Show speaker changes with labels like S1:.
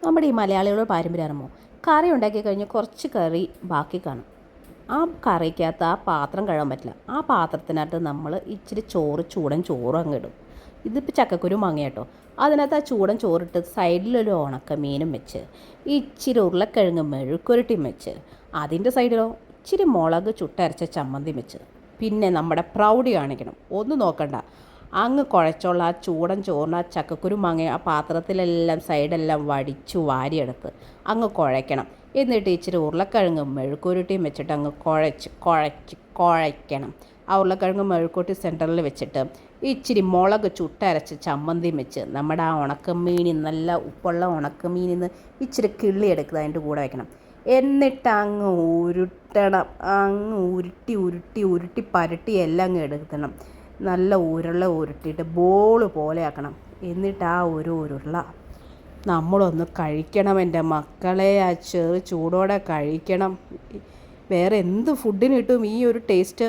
S1: നമ്മുടെ ഈ മലയാളികളുടെ പാരമ്പര്യം അറിയുമോ? കറി ഉണ്ടാക്കി കഴിഞ്ഞാൽ കുറച്ച് കറി ബാക്കി കാണും. ആ കറിക്കകത്ത് ആ പാത്രം കഴുകാൻ പറ്റില്ല. ആ പാത്രത്തിനകത്ത് നമ്മൾ ഇച്ചിരി ചൂടൻ ചോറും അങ്ങ് ഇടും. ഇതിപ്പോൾ ചക്കക്കുരു മാങ്ങ കേട്ടോ. അതിനകത്ത് ആ ചൂടൻ ചോറിട്ട് സൈഡിലൊരു ഉണക്ക മീനും വെച്ച് ഇച്ചിരി ഉരുളക്കിഴങ്ങ് മെഴുക്കുരുട്ടിയും വെച്ച് അതിൻ്റെ സൈഡിലോ ഇച്ചിരി മുളക് ചുട്ടരച്ച ചമ്മന്തി വെച്ച് പിന്നെ നമ്മുടെ പ്രൗഢി കാണിക്കണം. ഒന്നും നോക്കണ്ട, അങ്ങ് കുഴച്ചുള്ള ആ ചൂടൻ ചോറിന് ആ ചക്കക്കുരു മാങ്ങ ആ പാത്രത്തിലെല്ലാം സൈഡെല്ലാം വടിച്ചു വാരിയെടുത്ത് അങ്ങ് കുഴയ്ക്കണം. എന്നിട്ട് ഇച്ചിരി ഉരുളക്കിഴങ്ങും മെഴുക്കുരുട്ടിയും വെച്ചിട്ട് അങ്ങ് കുഴയ്ക്കണം. ആ ഉരുളക്കിഴങ്ങ് മെഴുക്കുരുട്ടി സെൻറ്ററിൽ വെച്ചിട്ട് ഇച്ചിരി മുളക് ചുട്ടരച്ച് ചമ്മന്തിയും വെച്ച് നമ്മുടെ ആ ഉണക്കമീനിൽ നല്ല ഉപ്പുള്ള ഉണക്കമീനിന്ന് ഇച്ചിരി കിള്ളി എടുക്കുക അതിൻ്റെ കൂടെ വയ്ക്കണം. എന്നിട്ട് അങ്ങ് ഉരുട്ടണം. അങ്ങ് ഉരുട്ടി പരട്ടി എല്ലാം അങ്ങ് എടുക്കണം. നല്ല ഉരുട്ടിയിട്ട് ബോൾ പോലെ ആക്കണം. എന്നിട്ട് ആ ഒരു ഉരുള നമ്മളൊന്ന് കഴിക്കണം എൻ്റെ മക്കളെ. ആ ചൂടോടെ കഴിക്കണം. വേറെ എന്ത് ഫുഡിന് കിട്ടും ഈ ഒരു ടേസ്റ്റ്?